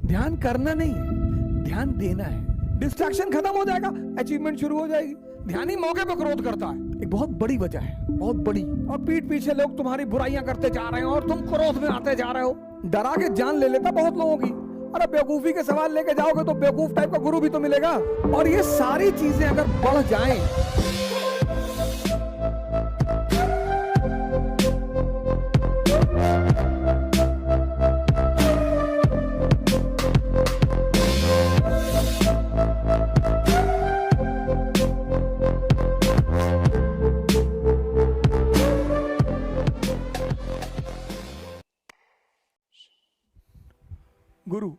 ध्यान करना नहीं है, ध्यान देना है। डिस्ट्रैक्शन खत्म हो जाएगा, अचीवमेंट शुरू हो जाएगी। ध्यान ही मौके पर क्रोध करता है, एक बहुत बड़ी वजह है, बहुत बड़ी। और पीठ पीछे लोग तुम्हारी बुराइयां करते जा रहे हो और तुम क्रोध में आते जा रहे हो। डरा के जान ले लेता बहुत लोगों की। अरे बेवकूफी के सवाल लेके जाओगे तो बेवकूफ टाइप का गुरु भी तो मिलेगा। और ये सारी चीजें अगर बढ़ जाएं, गुरु,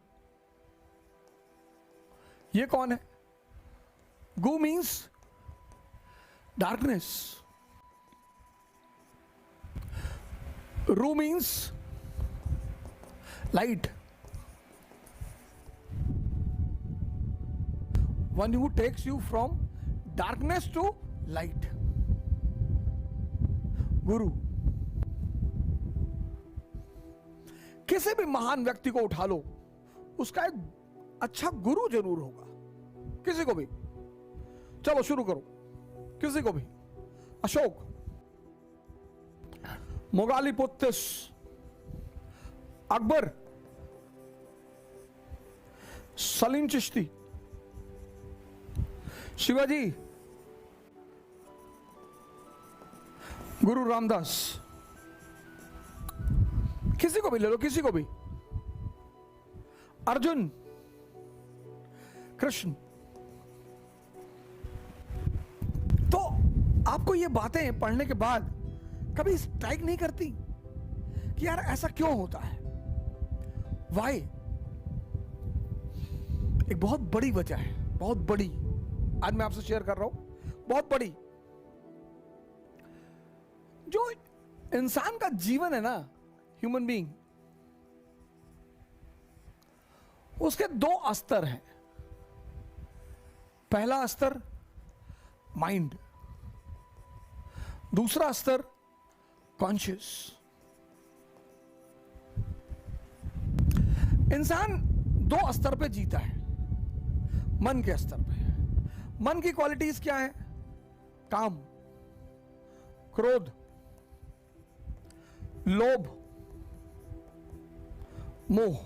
ये कौन है? Gu means darkness, ru means light, one who takes you from darkness to light. Guru, किसी भी महान व्यक्ति को उठा लो, उसका एक अच्छा गुरु जरूर होगा। किसी को भी, चलो शुरू करो, किसी को भी। अशोक, मोगाली पुत्तिस, अकबर, सलीम चिश्ती, शिवाजी, गुरु रामदास, किसी को भी ले लो, किसी को भी। अर्जुन, कृष्ण। तो आपको ये बातें पढ़ने के बाद कभी स्ट्राइक नहीं करती कि यार ऐसा क्यों होता है? वाई? एक बहुत बड़ी वजह है, बहुत बड़ी। आज मैं आपसे शेयर कर रहा हूं, बहुत बड़ी। जो इंसान का जीवन है ना, ह्यूमन बीइंग, उसके दो स्तर हैं। पहला स्तर माइंड, दूसरा स्तर कॉन्शियस। इंसान दो स्तर पे जीता है, मन के स्तर पे। मन की क्वालिटीज क्या है? काम, क्रोध, लोभ, मोह।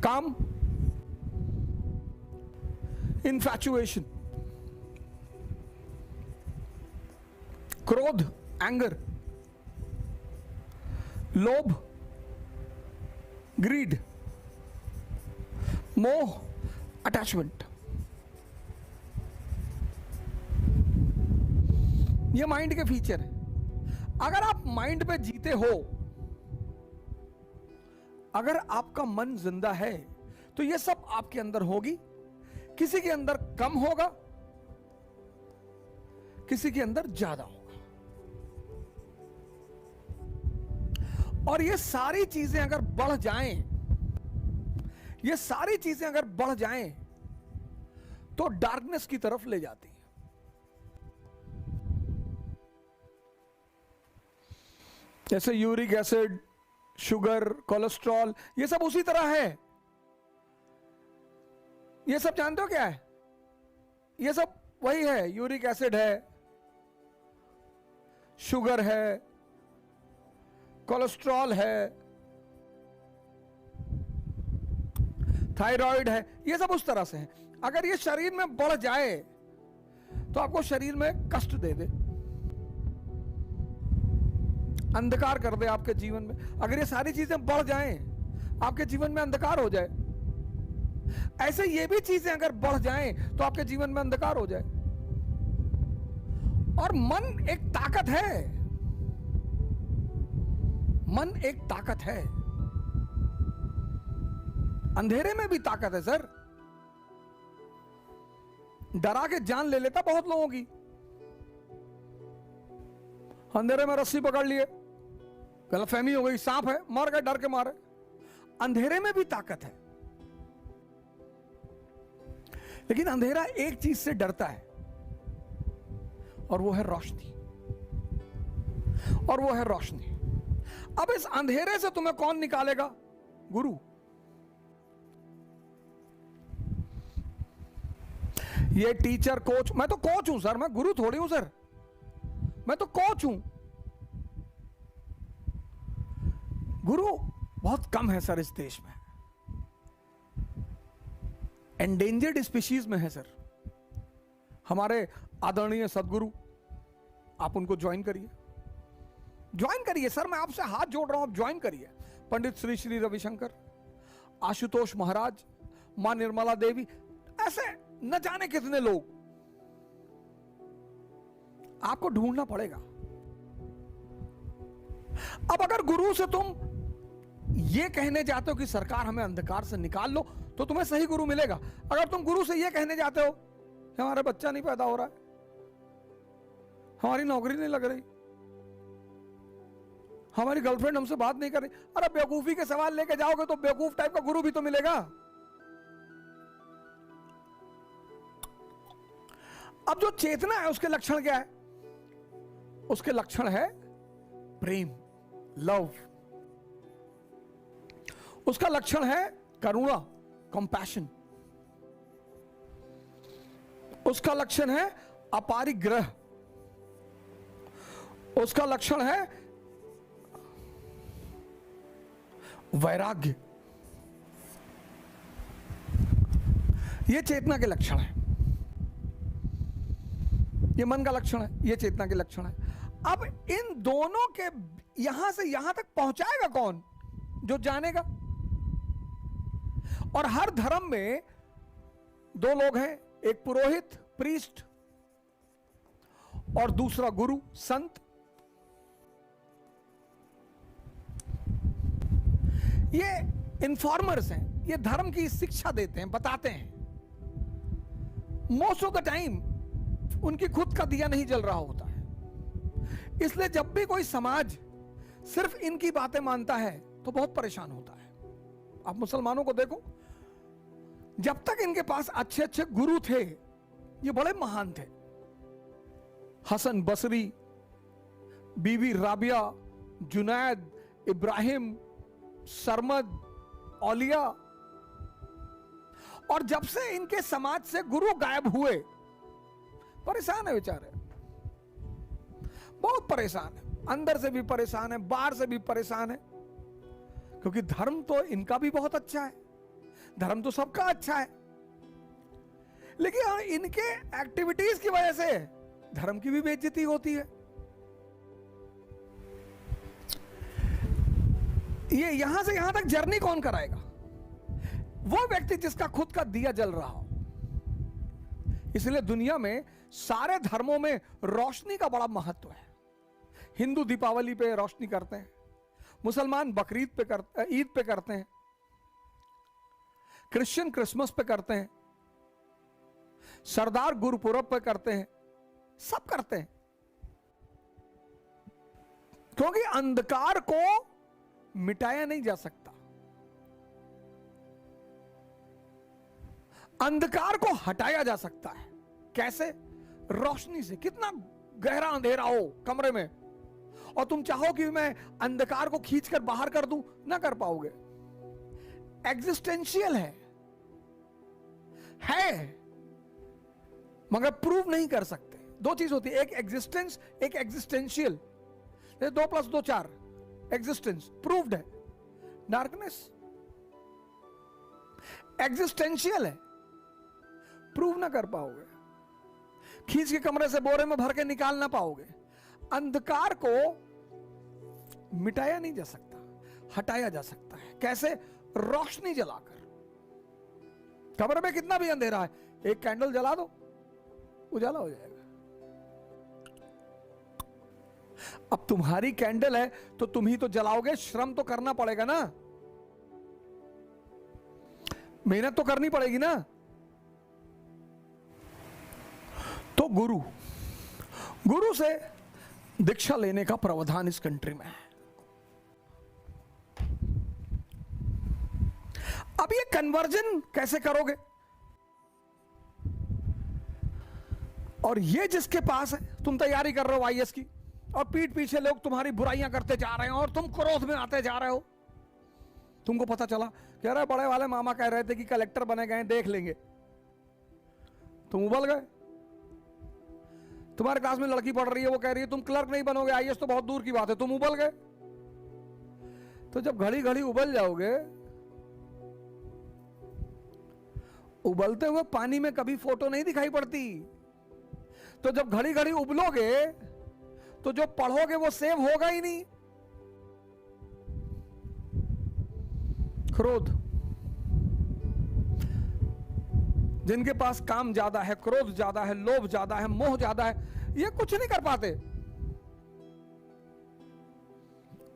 काम, इन्फैचुएशन, क्रोध, एंगर, लोभ, ग्रीड, मोह, अटैचमेंट। ये माइंड के फीचर है। अगर आप माइंड पे जीते हो, अगर आपका मन जिंदा है, तो ये सब आपके अंदर होगी। किसी के अंदर कम होगा, किसी के अंदर ज्यादा होगा। और ये सारी चीजें अगर बढ़ जाएं, ये सारी चीजें अगर बढ़ जाएं, तो डार्कनेस की तरफ ले जाती है। जैसे यूरिक एसिड, शुगर, कोलेस्ट्रॉल, ये सब उसी तरह है। ये सब जानते हो क्या है? ये सब वही है। यूरिक एसिड है, शुगर है, कोलेस्ट्रॉल है, थायराइड है, ये सब उस तरह से है। अगर ये शरीर में बढ़ जाए तो आपको शरीर में कष्ट दे दे, अंधकार कर दे आपके जीवन में। अगर ये सारी चीजें बढ़ जाएं, आपके जीवन में अंधकार हो जाए। ऐसे ये भी चीजें अगर बढ़ जाएं तो आपके जीवन में अंधकार हो जाए। और मन एक ताकत है, मन एक ताकत है। अंधेरे में भी ताकत है सर। डरा के जान ले लेता बहुत लोगों की। अंधेरे में रस्सी पकड़ लिए, गलतफहमी हो गई, सांप है, मर गए डर के मारे। अंधेरे में भी ताकत है। लेकिन अंधेरा एक चीज से डरता है, और वो है रोशनी। और वो है रोशनी। अब इस अंधेरे से तुम्हें कौन निकालेगा? गुरु। ये टीचर कोच, मैं तो कोच हूं सर, मैं गुरु थोड़ी हूं सर, मैं तो कोच हूं। गुरु बहुत कम है सर इस देश में, एंडेंजर्ड स्पीशीज में है सर। हमारे आदरणीय सदगुरु, आप उनको ज्वाइन करिए, ज्वाइन करिए सर, मैं आपसे हाथ जोड़ रहा हूं, आप ज्वाइन करिए। पंडित श्री श्री रविशंकर, आशुतोष महाराज, मां निर्मला देवी, ऐसे न जाने कितने लोग, आपको ढूंढना पड़ेगा। अब अगर गुरु से तुम ये कहने जाते हो कि सरकार हमें अंधकार से निकाल लो, तो तुम्हें सही गुरु मिलेगा। अगर तुम गुरु से ये कहने जाते हो हमारा बच्चा नहीं पैदा हो रहा है, हमारी नौकरी नहीं लग रही, हमारी गर्लफ्रेंड हमसे बात नहीं कर रही, अरे बेवकूफी के सवाल लेके जाओगे तो बेवकूफ टाइप का गुरु भी तो मिलेगा। अब जो चेतना है उसके लक्षण क्या है? उसके लक्षण है प्रेम, लव। उसका लक्षण है करुणा, कंपैशन। उसका लक्षण है अपारिग्रह। उसका लक्षण है वैराग्य। ये चेतना के लक्षण है, ये मन का लक्षण है, ये चेतना के लक्षण है। अब इन दोनों के यहां से यहां तक पहुंचाएगा कौन? जो जानेगा। और हर धर्म में दो लोग हैं, एक पुरोहित, प्रीस्ट, और दूसरा गुरु, संत। ये इन्फॉर्मर्स हैं, ये धर्म की शिक्षा देते हैं, बताते हैं। मोस्ट ऑफ द टाइम उनकी खुद का दिया नहीं जल रहा होता है। इसलिए जब भी कोई समाज सिर्फ इनकी बातें मानता है तो बहुत परेशान होता है। आप मुसलमानों को देखो, जब तक इनके पास अच्छे अच्छे गुरु थे, ये बड़े महान थे। हसन बसरी, बीबी राबिया, जुनैद, इब्राहिम, सरमद, औलिया। और जब से इनके समाज से गुरु गायब हुए, परेशान है बेचारे, बहुत परेशान है, अंदर से भी परेशान है, बाहर से भी परेशान है। क्योंकि धर्म तो इनका भी बहुत अच्छा है, धर्म तो सबका अच्छा है, लेकिन इनके एक्टिविटीज की वजह से धर्म की भी बेइज्जती होती है। ये यहां से यहां तक जर्नी कौन कराएगा? वो व्यक्ति जिसका खुद का दिया जल रहा हो। इसलिए दुनिया में सारे धर्मों में रोशनी का बड़ा महत्व है। हिंदू दीपावली पे रोशनी करते हैं, मुसलमान बकरीद पे करते, ईद पे करते हैं, क्रिश्चियन क्रिसमस पे करते हैं, सरदार गुरुपुरब पे करते हैं, सब करते हैं। क्योंकि अंधकार को मिटाया नहीं जा सकता, अंधकार को हटाया जा सकता है। कैसे? रोशनी से। कितना गहरा अंधेरा हो कमरे में और तुम चाहो कि मैं अंधकार को खींचकर बाहर कर दूं, ना कर पाओगे। एग्जिस्टेंशियल है मगर प्रूव नहीं कर सकते। दो चीज होती है, एक एग्जिस्टेंस, एक एग्जिस्टेंशियल। 2 + 2 4, एग्जिस्टेंस प्रूव्ड है, डार्कनेस एग्जिस्टेंशियल है, प्रूव ना कर पाओगे, खींच के कमरे से बोरे में भर के निकाल ना पाओगे। अंधकार को मिटाया नहीं जा सकता, हटाया जा सकता है। कैसे? रोशनी जलाकर। कमरे में कितना भी अंधेरा है, एक कैंडल जला दो, उजाला हो जाएगा। अब तुम्हारी कैंडल है तो तुम ही तो जलाओगे, श्रम तो करना पड़ेगा ना, मेहनत तो करनी पड़ेगी ना। तो गुरु से दीक्षा लेने का प्रावधान इस कंट्री में है। अब ये कन्वर्जन कैसे करोगे? और ये जिसके पास है, तुम तैयारी कर रहे हो आईएएस की, और पीठ पीछे लोग तुम्हारी बुराइयां करते जा रहे हो और तुम क्रोध में आते जा रहे हो, तुमको पता चला कह रहा है बड़े वाले मामा कह रहे थे कि कलेक्टर बने गए, देख लेंगे, तुम उबल गए। तुम्हारे क्लास में लड़की पढ़ रही है, वो कह रही है तुम क्लर्क नहीं बनोगे, आईएएस तो बहुत दूर की बात है, तुम उबल गए। तो जब घड़ी घड़ी उबल जाओगे, उबलते हुए पानी में कभी फोटो नहीं दिखाई पड़ती। तो जब घड़ी घड़ी उबलोगे तो जो पढ़ोगे वो सेव होगा ही नहीं। क्रोध, जिनके पास काम ज्यादा है, क्रोध ज्यादा है, लोभ ज्यादा है, मोह ज्यादा है, ये कुछ नहीं कर पाते,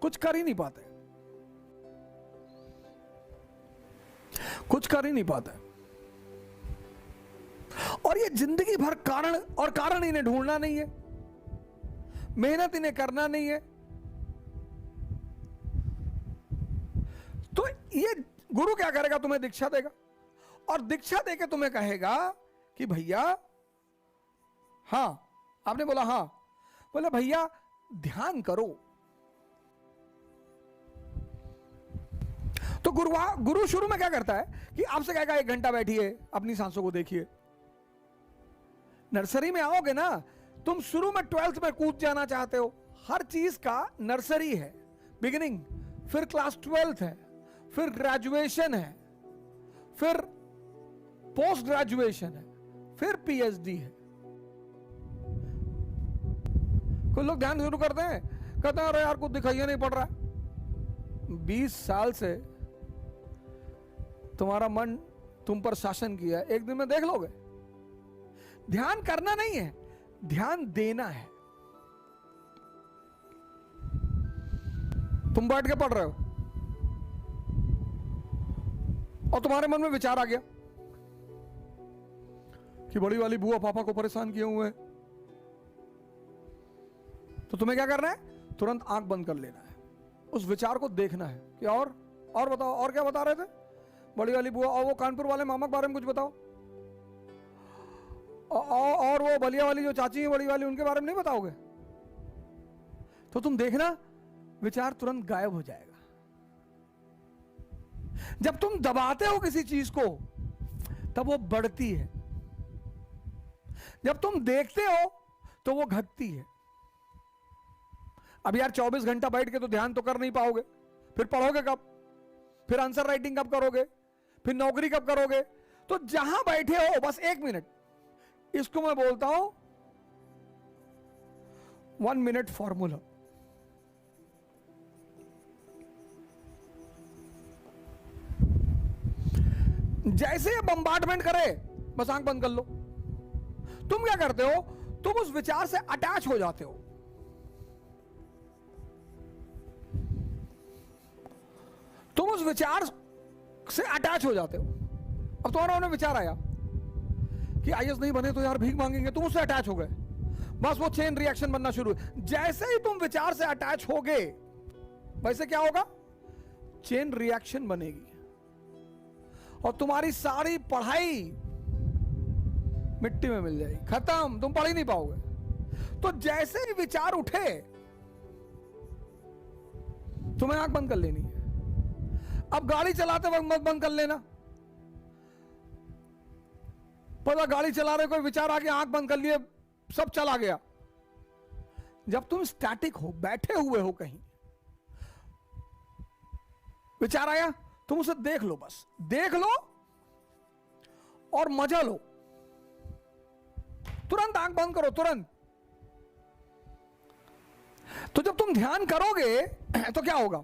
कुछ कर ही नहीं पाते, कुछ कर ही नहीं पाते। और ये जिंदगी भर कारण, और कारण इन्हें ढूंढना नहीं है, मेहनत इन्हें करना नहीं है। तो ये गुरु क्या करेगा, तुम्हें दीक्षा देगा, और दीक्षा देके तुम्हें कहेगा कि भैया, हां, आपने बोला हां, बोले भैया ध्यान करो। तो गुरु शुरू में क्या करता है कि आपसे कहेगा 1 घंटा बैठिए, अपनी सांसों को देखिए। नर्सरी में आओगे ना, तुम शुरू में 12th में कूद जाना चाहते हो, हर चीज का नर्सरी है, बिगिनिंग, फिर क्लास 12th है, फिर ग्रेजुएशन है, फिर पोस्ट ग्रेजुएशन है, फिर पीएचडी है। कुछ लोग ध्यान शुरू करते हैं, कहते हैं अरे यार कुछ दिखाई नहीं पड़ रहा। 20 साल से तुम्हारा मन तुम पर शासन किया है, एक दिन में देख लोगे। ध्यान करना नहीं है, ध्यान देना है। तुम बैठ के पढ़ रहे हो और तुम्हारे मन में विचार आ गया कि बड़ी वाली बुआ पापा को परेशान किए हुए हैं, तो तुम्हें क्या करना है, तुरंत आंख बंद कर लेना है, उस विचार को देखना है कि और बताओ, और क्या बता रहे थे, बड़ी वाली बुआ और वो कानपुर वाले मामा के बारे में कुछ बताओ, और वो बलिया वाली जो चाची है बड़ी वाली, उनके बारे में नहीं बताओगे। तो तुम देखना विचार तुरंत गायब हो जाएगा। जब तुम दबाते हो किसी चीज को तब वो बढ़ती है, जब तुम देखते हो तो वो घटती है। अब यार 24 घंटा बैठ के तो ध्यान तो कर नहीं पाओगे, फिर पढ़ोगे कब, फिर आंसर राइटिंग कब करोगे, फिर नौकरी कब करोगे। तो जहां बैठे हो बस 1 मिनट, इसको मैं बोलता हूं 1 मिनट फॉर्मूला। जैसे बम्बार्डमेंट करे बस आंख बंद कर लो। तुम क्या करते हो, तुम उस विचार से अटैच हो जाते हो। तुम उस विचार से अटैच हो जाते हो। अब तुम्हारा उन्हें विचार आया कि आईएएस नहीं बने तो यार भीख मांगेंगे, तुम उससे अटैच हो गए, बस वो चेन रिएक्शन बनना शुरू। जैसे ही तुम विचार से अटैच होगे वैसे क्या होगा, चेन रिएक्शन बनेगी और तुम्हारी सारी पढ़ाई मिट्टी में मिल जाएगी, खत्म, तुम पढ़ ही नहीं पाओगे। तो जैसे ही विचार उठे तुम्हें आंख बंद कर लेनी है। अब गाड़ी चलाते वक्त मत बंद कर लेना, पता गाड़ी चला रहे कोई विचार आ गया, आंख बंद कर लिए, सब चला गया। जब तुम स्टैटिक हो, बैठे हुए हो कहीं, विचार आया, तुम उसे देख लो, बस देख लो और मजा लो। तुरंत आंख बंद करो, तुरंत। तो जब तुम ध्यान करोगे तो क्या होगा,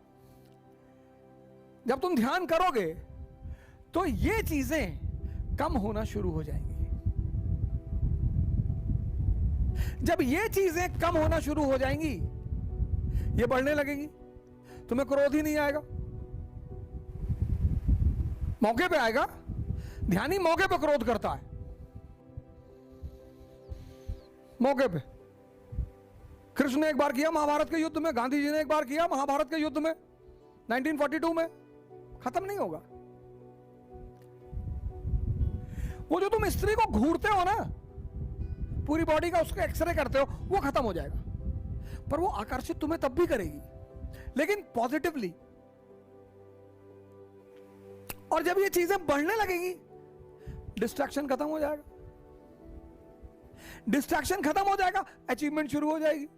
जब तुम ध्यान करोगे तो ये चीजें कम होना शुरू हो जाएंगी। जब ये चीजें कम होना शुरू हो जाएंगी, ये बढ़ने लगेंगी, तुम्हें क्रोध ही नहीं आएगा, मौके पे आएगा। ध्यानी मौके पे क्रोध करता है, मौके पे। कृष्ण ने एक बार किया महाभारत के युद्ध में, गांधी जी ने एक बार किया महाभारत के युद्ध में 1942 में, खत्म नहीं होगा। वो जो तुम स्त्री को घूरते हो ना, पूरी बॉडी का उसका एक्सरे करते हो, वो खत्म हो जाएगा। पर वो आकर्षित तुम्हें तब भी करेगी, लेकिन पॉजिटिवली। और जब ये चीजें बढ़ने लगेंगी, डिस्ट्रैक्शन खत्म हो जाएगा। डिस्ट्रैक्शन खत्म हो जाएगा, अचीवमेंट शुरू हो जाएगी।